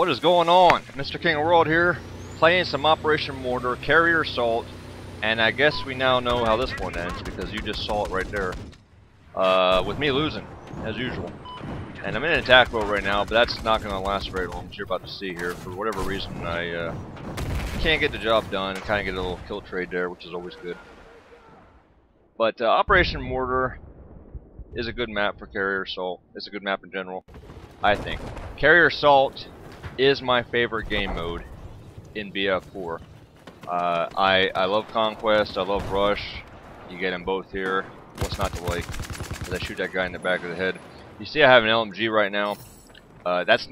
What is going on? Mr. King of World here, playing some Operation Mortar, Carrier Assault, and I guess we now know how this one ends because you just saw it right there. With me losing, as usual. And I'm in an attack mode right now, but that's not going to last very long, as you're about to see here. For whatever reason, I can't get the job done and kind of get a little kill trade there, which is always good. But Operation Mortar is a good map for Carrier Assault. It's a good map in general, I think. Carrier Assault is my favorite game mode in BF4. I love Conquest, I love Rush. You get them both here. What's not to like? As I shoot that guy in the back of the head. You see, I have an LMG right now. That's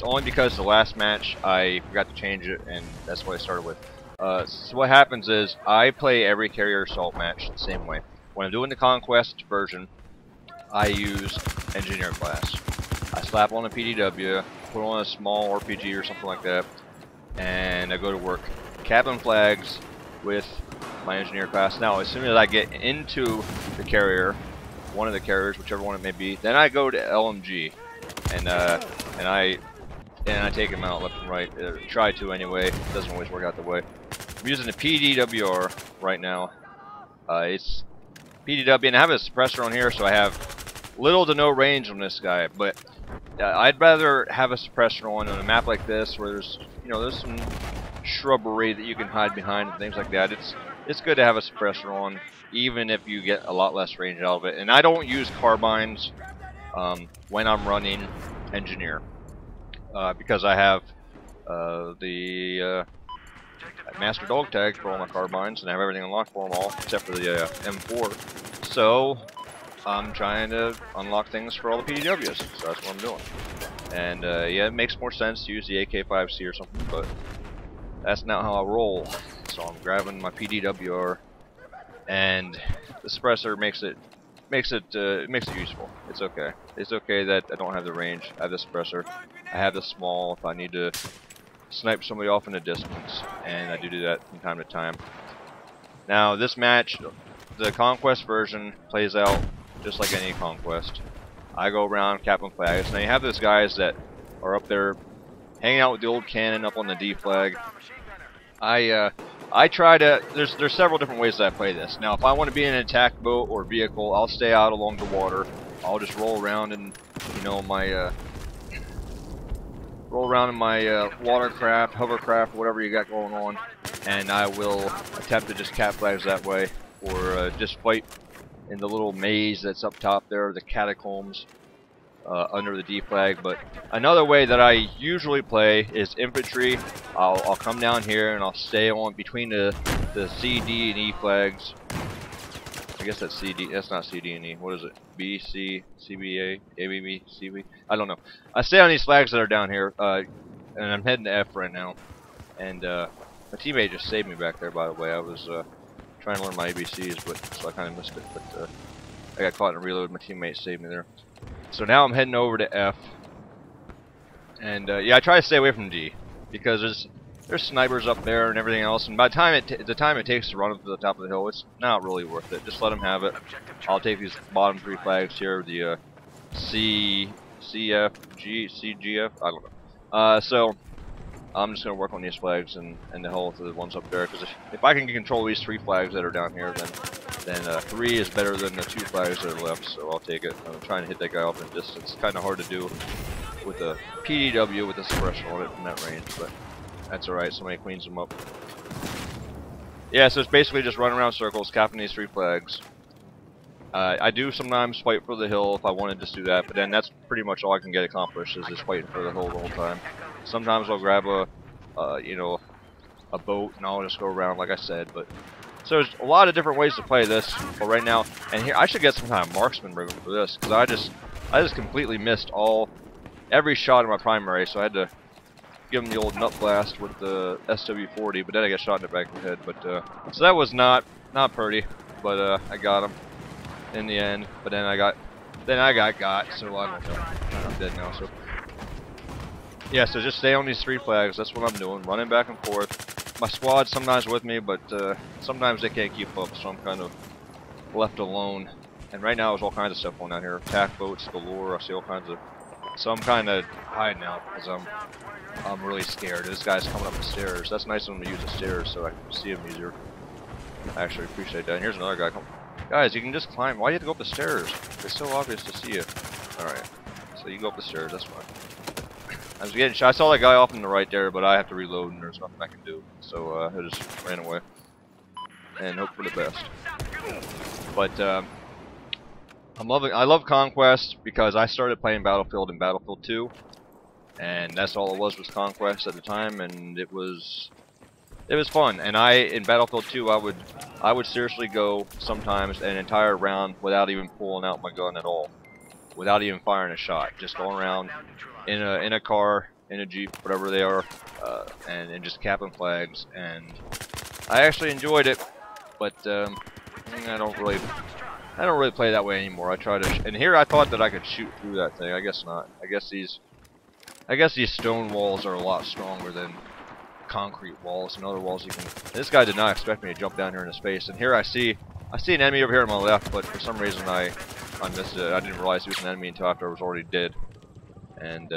only because the last match I forgot to change it, and that's what I started with. So what happens is I play every Carrier Assault match the same way. When I'm doing the Conquest version, I use Engineer class. I slap on a PDW, put on a small RPG or something like that, and I go to work. Captain flags with my Engineer class. Now, as soon as I get into the carrier, one of the carriers, whichever one it may be, then I go to LMG, and I take him out left and right. Try to anyway. It doesn't always work out the way. I'm using the pdw-r right now. It's PDW, and I have a suppressor on here, so I have little to no range on this guy. But I'd rather have a suppressor on a map like this, where there's some shrubbery that you can hide behind and things like that. It's good to have a suppressor on, even if you get a lot less range out of it. And I don't use carbines when I'm running Engineer, because I have the Master Dog Tag for all my carbines, and I have everything unlocked for them all, except for the M4. So I'm trying to unlock things for all the PDWs, so that's what I'm doing. And yeah, it makes more sense to use the AK-5C or something, but that's not how I roll. So I'm grabbing my pdw-r, and the suppressor makes it useful. It's okay. It's okay that I don't have the range. I have the suppressor. I have the small if I need to snipe somebody off in the distance, and I do that from time to time. Now this match, the Conquest version, plays out just like any Conquest. I go around capping flags. Now you have those guys that are up there hanging out with the old cannon up on the D flag. I try to. There's several different ways that I play this. Now, if I want to be in an attack boat or vehicle, I'll stay out along the water. I'll just roll around in, my watercraft, hovercraft, whatever you got going on, and I will attempt to just cap flags that way, or just fight in the little maze that's up top there, the catacombs under the D flag. But another way that I usually play is infantry. I'll come down here and I'll stay on between the C, D, and E flags. I guess that's CD. That's not CD and E. What is it? B, C, CBA, ABB, CB. I don't know. I stay on these flags that are down here, and I'm heading to F right now. And my teammate just saved me back there, by the way. I was trying to learn my ABCs, so I kind of missed it. But I got caught in a reload. My teammate saved me there. So now I'm heading over to F. And yeah, I try to stay away from D, because there's snipers up there and everything else, and by the time it takes to run up to the top of the hill, it's not really worth it. Just let them have it. I'll take these bottom three flags here, the C, CF, G, CGF, I don't know. So I'm just gonna work on these flags and the hell with the ones up there, because if I can control these three flags that are down here, then 3 is better than the 2 flags that are left. So I'll take it. I'm trying to hit that guy off in distance. It's kind of hard to do with a PDW with a suppressor on it from that range, but that's alright, somebody cleans them up. Yeah, so it's basically just running around circles, capping these 3 flags. I do sometimes fight for the hill if I want to just do that, but then that's pretty much all I can get accomplished, is just fighting for the hill the whole time. Sometimes I'll grab a boat and I'll just go around like I said, but so there's a lot of different ways to play this. But right now, and here I should get some kind of marksman rig for this, because I just completely missed every shot in my primary, so I had to give him the old nut blast with the SW40, but then I got shot in the back of the head. But so that was not pretty, but I got him in the end. But then I got so I'm dead now. So yeah, so just stay on these 3 flags. That's what I'm doing, running back and forth. My squad's sometimes with me, but sometimes they can't keep up, so I'm kind of left alone. And right now there's all kinds of stuff going on here. Attack boats galore. I see all kinds of So I'm kind of hiding out because I'm really scared. This guy's coming up the stairs. That's nice of him to use the stairs so I can see him easier. I actually appreciate that. And here's another guy. Guys, you can just climb. Why do you have to go up the stairs? It's so obvious to see you. Alright. So you go up the stairs, that's fine. I was getting shot. I saw that guy off on the right there, but I have to reload and there's nothing I can do. So I just ran away. And hope for the best. But I love Conquest because I started playing Battlefield in Battlefield 2. And that's all it was Conquest at the time, and it was fun. And in Battlefield 2 I would seriously go sometimes an entire round without even pulling out my gun at all. Without even firing a shot. Just going around in a car, in a Jeep, whatever they are, and just capping flags, and I actually enjoyed it, but I don't really play that way anymore. I try to and here I thought that I could shoot through that thing. I guess not. I guess these stone walls are a lot stronger than concrete walls and other walls you can. This guy did not expect me to jump down here in his face, and here I see an enemy over here on my left, but for some reason I missed it. I didn't realize he was an enemy until after I was already dead. And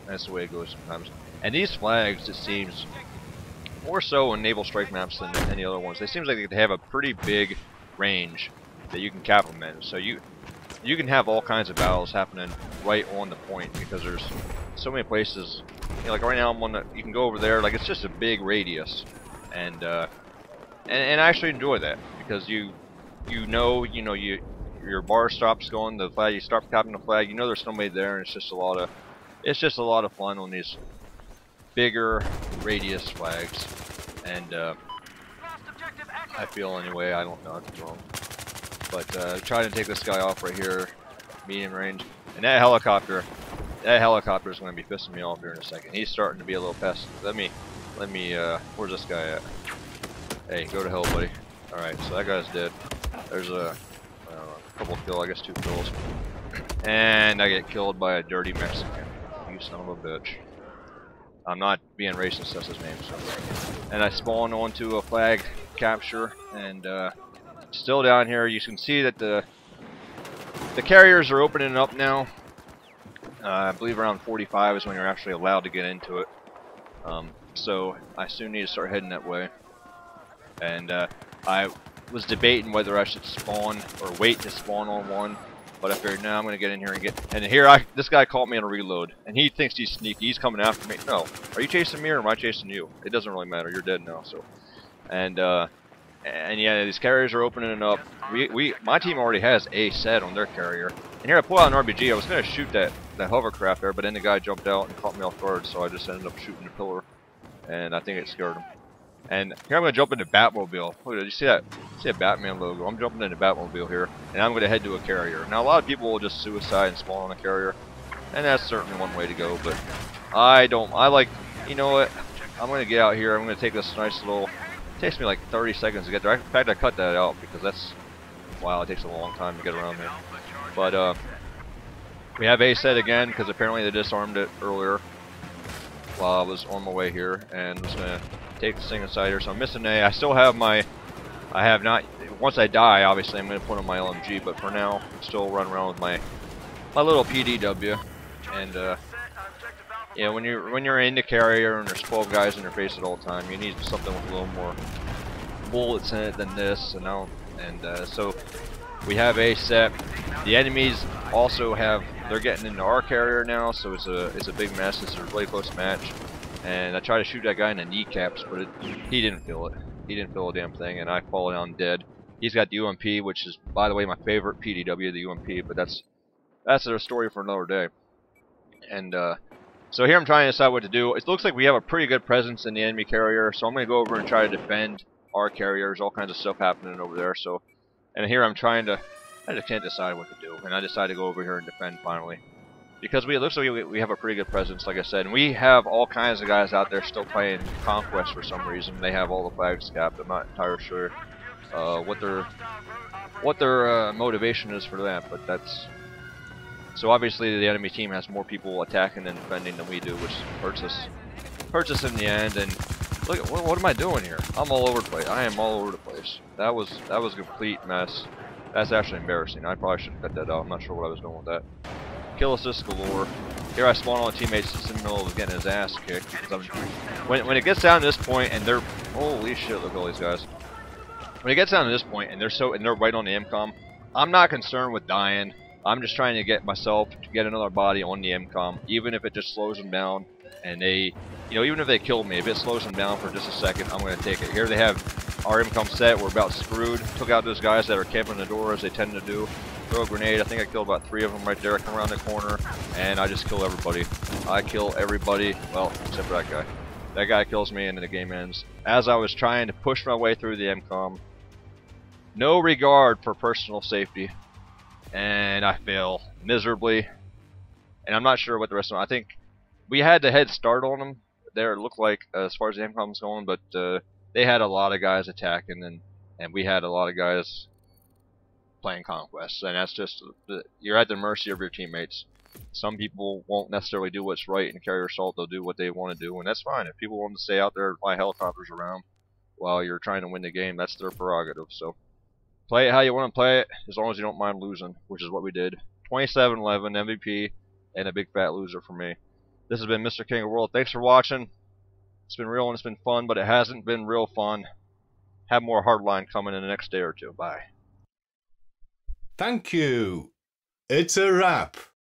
that's the way it goes sometimes. And these flags, it seems, more so in naval strike maps than any other ones, they seem like they have a pretty big range that you can cap them in. So you can have all kinds of battles happening right on the point because there's so many places. You know, like right now I'm on the, you can go over there. Like it's just a big radius, and I actually enjoy that because your bar stops going, the flag, you start capping the flag, you know there's somebody there, and it's just a lot of fun on these bigger radius flags. And I feel anyway, I don't know if it's wrong, but trying to take this guy off right here, medium range, and that helicopter is going to be pissing me off here in a second. He's starting to be a little pest. Let me where's this guy at? Hey, go to hell, buddy. Alright, so that guy's dead. There's a couple kills, I guess 2 kills. And I get killed by a dirty Mexican. You son of a bitch. I'm not being racist, that's his name. So. And I spawn onto a flag capture, and still down here. You can see that the carriers are opening up now. I believe around 45 is when you're actually allowed to get into it. So I soon need to start heading that way. And I was debating whether I should spawn or wait to spawn on one, but I figured now I'm going to get in here and get. And here this guy caught me on a reload, and he thinks he's sneaky. He's coming after me. No, are you chasing me or am I chasing you? It doesn't really matter. You're dead now. So, and yeah, these carriers are opening up. My team already has a set on their carrier, and here I pull out an RPG. I was going to shoot that hovercraft there, but then the guy jumped out and caught me off guard, so I just ended up shooting the pillar, and I think it scared him. And here I'm going to jump into Batmobile. Look, did you see that? See a Batman logo? I'm jumping into Batmobile here, and I'm going to head to a carrier. Now, a lot of people will just suicide and spawn on a carrier, and that's certainly one way to go, but I don't. I like, you know what? I'm going to get out here. I'm going to take this nice little. It takes me like 30 seconds to get there. In fact, I cut that out because that's. Wow, it takes a long time to get around there. But, we have A set again because apparently they disarmed it earlier while I was on my way here, and I'm just going to take this thing inside here. So I'm missing A. I still have I have not, once I die obviously I'm going to put on my LMG, but for now I'm still running around with my little PDW. And yeah, when you're in the carrier and there's 12 guys in your face at all time, you need something with a little more bullets in it than this. And so we have A set. The enemies also they're getting into our carrier now, so it's a big mess. It's a really close match. And I tried to shoot that guy in the kneecaps, but he didn't feel it. He didn't feel a damn thing, and I fall down dead. He's got the UMP, which is, by the way, my favorite PDW, the UMP, but that's a story for another day. And so here I'm trying to decide what to do. It looks like we have a pretty good presence in the enemy carrier, so I'm going to go over and try to defend our carriers. All kinds of stuff happening over there. So, and here I just can't decide what to do, and I decided to go over here and defend finally. Because it looks like we have a pretty good presence, like I said, and we have all kinds of guys out there still playing Conquest for some reason. They have all the flags capped. I'm not entirely sure what their motivation is for that, but that's. So obviously the enemy team has more people attacking and defending than we do, which hurts us in the end. And look at what am I doing here? I'm all over the place. I am all over the place. That was a complete mess. That's actually embarrassing. I probably shouldn't cut that out. I'm not sure what I was doing with that. Kill assist galore. Here I spawn all the teammates just in the middle of getting his ass kicked. Because when it gets down to this point and they're holy shit, look at all these guys. When it gets down to this point and they're right on the MCOM, I'm not concerned with dying. I'm just trying to get myself to get another body on the MCOM, even if it just slows them down. And they, you know, even if they kill me, if it slows them down for just a second, I'm going to take it. Here they have our MCOM set. We're about screwed. Took out those guys that are camping the door as they tend to do. Throw a grenade. I think I killed about 3 of them right there. I come around the corner and I just kill everybody. I kill everybody. Well, except for that guy. That guy kills me and then the game ends. As I was trying to push my way through the MCOM, no regard for personal safety, and I fail miserably. And I'm not sure what the rest of them. I think we had the head start on them. There it looked like as far as the MCOM's going, but they had a lot of guys attacking, and we had a lot of guys playing conquests, and that's just you're at the mercy of your teammates. Some people won't necessarily do what's right in carrier assault. They'll do what they want to do, and that's fine. If people want to stay out there and fly helicopters around while you're trying to win the game, that's their prerogative. So play it how you want to play it, as long as you don't mind losing, which is what we did. 27-11 MVP, and a big fat loser for me. This has been Mr. King of the World. Thanks for watching. It's been real and it's been fun, but it hasn't been real fun. Have more hardline coming in the next day or two. Bye. Thank you. It's a wrap.